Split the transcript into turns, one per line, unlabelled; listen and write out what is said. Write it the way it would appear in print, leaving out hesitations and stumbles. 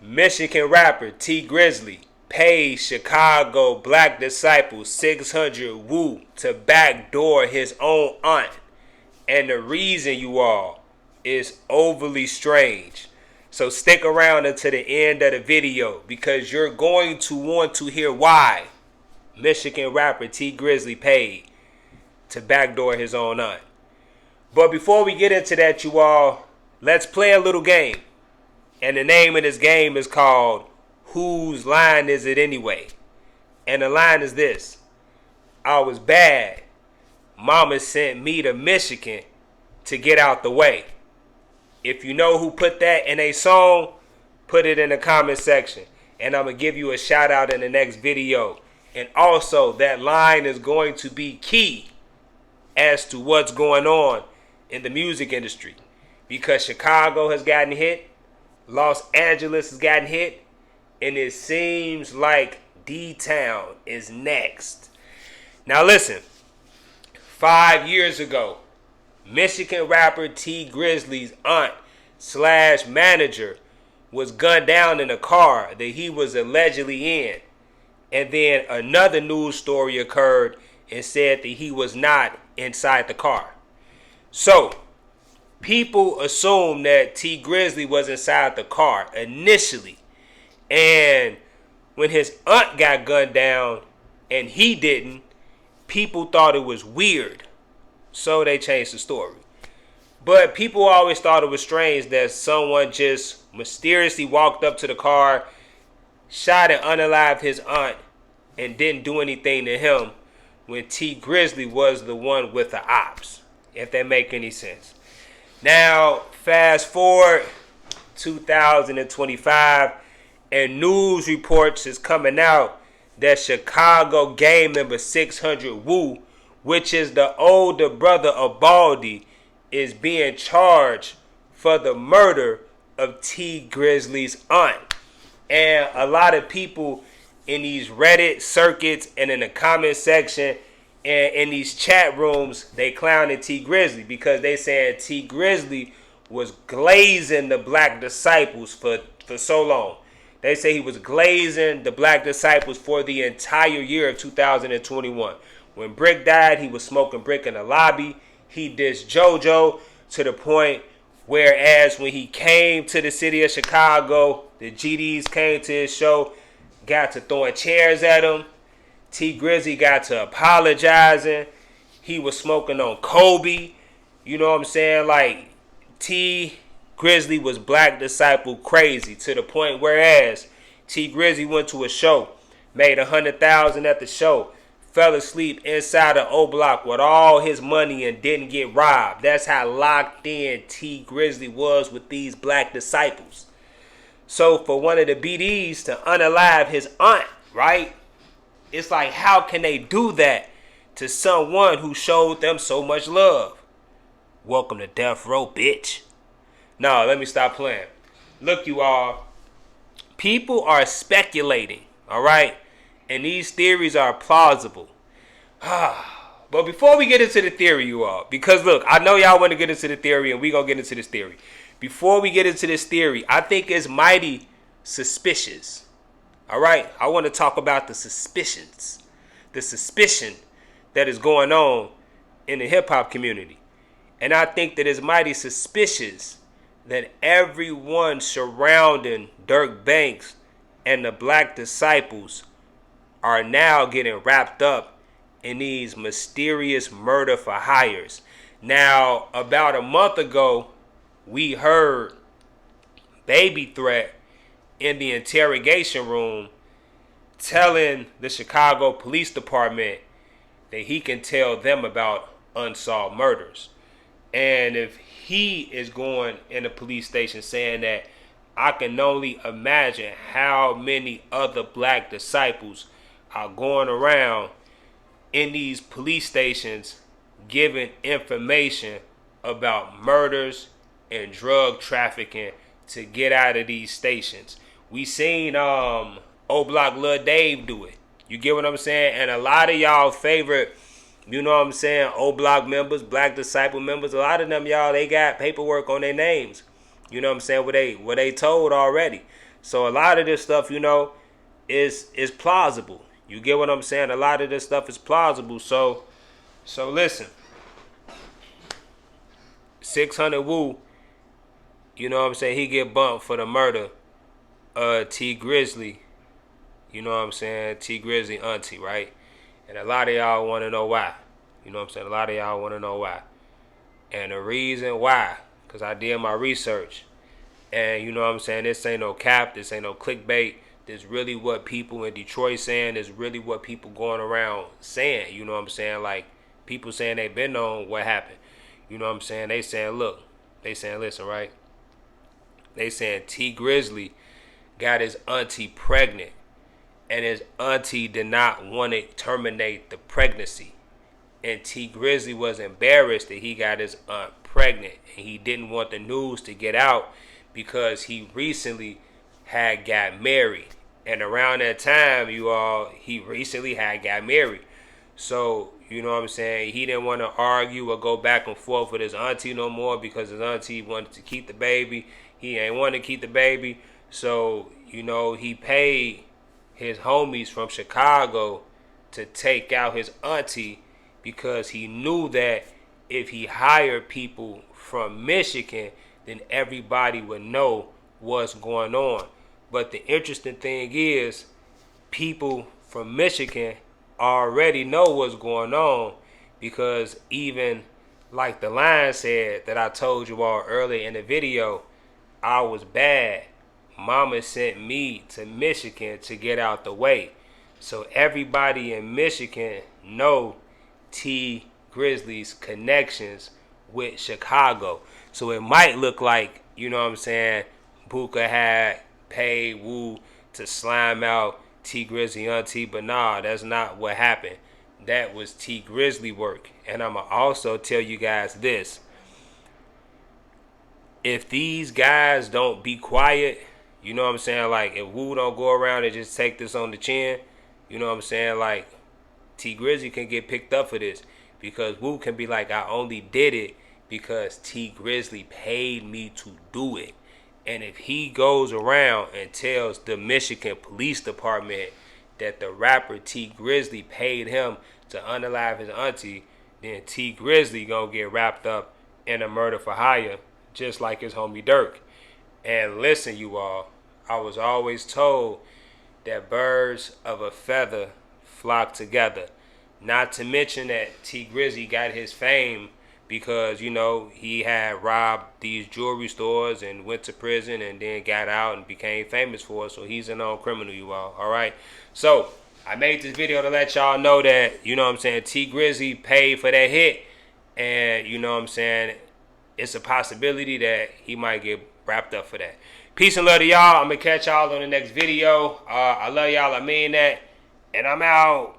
Michigan rapper T Grizzley pays Chicago black disciple 600 woo to backdoor his own aunt. And the reason, you all, is overly strange. So stick around until the end of the video because you're going to want to hear why Michigan rapper T Grizzley paid to backdoor his own aunt. But before we get into that, you all, let's play a little game. And the name of this game is called Whose Line Is It Anyway? And the line is this: I was bad. Mama sent me to Michigan to get out the way. If you know who put that in a song, put it in the comment section. And I'm going to give you a shout out in the next video. And also, that line is going to be key as to what's going on in the music industry. Because Chicago has gotten hit, Los Angeles has gotten hit, and it seems like D-Town is next. Now listen, 5 years ago, Michigan rapper T Grizzley's aunt / manager was gunned down in a car that he was allegedly in. And then another news story occurred and said that he was not inside the car. So, people assumed that T Grizzley was inside the car initially. And when his aunt got gunned down and he didn't, people thought it was weird. So they changed the story. But people always thought it was strange that someone just mysteriously walked up to the car, shot and unalived his aunt, and didn't do anything to him when T Grizzley was the one with the ops. If that make any sense. Now, fast forward 2025, and news reports is coming out that Chicago gang member 600 Woo, which is the older brother of Baldy, is being charged for the murder of T Grizzley's aunt. And a lot of people in these Reddit circuits and in the comment section and in these chat rooms, they clowning T Grizzley because they saying T Grizzley was glazing the black disciples for so long. They say he was glazing the black disciples for the entire year of 2021. When Brick died, he was smoking Brick in the lobby. He dissed JoJo to the point whereas when he came to the city of Chicago, the GDs came to his show, got to throwing chairs at him. T Grizzley got to apologizing. He was smoking on Kobe. You know what I'm saying? Like, T Grizzley was black disciple crazy to the point whereas T Grizzley went to a show, made $100,000 at the show, fell asleep inside an O Block with all his money and didn't get robbed. That's how locked in T Grizzley was with these black disciples. So for one of the BDs to unalive his aunt, right? It's like, how can they do that to someone who showed them so much love? Welcome to death row, bitch. No, let me stop playing. Look, you all, people are speculating, all right? And these theories are plausible. But before we get into the theory, you all, because look, I know y'all want to get into the theory and we're going to get into this theory. Before we get into this theory, I think it's mighty suspicious. All right? I want to talk about the suspicions. The suspicion that is going on in the hip-hop community. And I think that it's mighty suspicious that everyone surrounding Dirk Banks and the Black Disciples are now getting wrapped up in these mysterious murder for hires. Now, about a month ago, we heard Baby Threat in the interrogation room telling the Chicago Police Department that he can tell them about unsolved murders. And if he is going in the police station saying that, I can only imagine how many other black disciples are going around in these police stations giving information about murders and drug trafficking to get out of these stations. We seen O Block Lil Dave do it. You get what I'm saying? And a lot of y'all favorite, you know what I'm saying, O Block members, Black Disciple members, a lot of them, y'all, they got paperwork on their names. You know what I'm saying? What they told already. So a lot of this stuff, is plausible. You get what I'm saying? A lot of this stuff is plausible. So listen, 600 Woo, you know what I'm saying? He get bumped for the murder of T Grizzley. You know what I'm saying? T Grizzley auntie, right? And a lot of y'all want to know why. You know what I'm saying? A lot of y'all want to know why. And the reason why, because I did my research. And you know what I'm saying? This ain't no cap. This ain't no clickbait. This really what people in Detroit saying. This really what people going around saying. You know what I'm saying? Like, people saying they been on what happened. You know what I'm saying? They saying, look. They saying, listen, right? They saying T Grizzley got his auntie pregnant. And his auntie did not want to terminate the pregnancy. And T Grizzley was embarrassed that he got his aunt pregnant. And he didn't want the news to get out because he recently had got married. And around that time, he recently had got married. So, you know what I'm saying? He didn't want to argue or go back and forth with his auntie no more because his auntie wanted to keep the baby. He ain't want to keep the baby. So, he paid his homies from Chicago to take out his auntie because he knew that if he hired people from Michigan, then everybody would know what's going on. But the interesting thing is, people from Michigan already know what's going on because even like the line said that I told you all earlier in the video, I was bad. Mama sent me to Michigan to get out the way. So everybody in Michigan know T Grizzley's connections with Chicago. So it might look like, you know what I'm saying, Buka had paid Woo to slime out T Grizzley auntie, but nah, that's not what happened. That was T Grizzley work. And I'ma also tell you guys this. If these guys don't be quiet, you know what I'm saying, like if Woo don't go around and just take this on the chin, you know what I'm saying, like T Grizzley can get picked up for this because Woo can be like, I only did it because T Grizzley paid me to do it. And if he goes around and tells the Michigan Police Department that the rapper T Grizzley paid him to unalive his auntie, then T Grizzley gonna get wrapped up in a murder for hire, just like his homie Dirk. And listen, you all, I was always told that birds of a feather flock together. Not to mention that T Grizzley got his fame because, he had robbed these jewelry stores and went to prison and then got out and became famous for it. So he's a known criminal, you all. All right. So I made this video to let y'all know that, you know what I'm saying, T Grizzley paid for that hit. And, you know what I'm saying, it's a possibility that he might get wrapped up for that. Peace and love to y'all. I'm going to catch y'all on the next video. I love y'all. I mean that. And I'm out.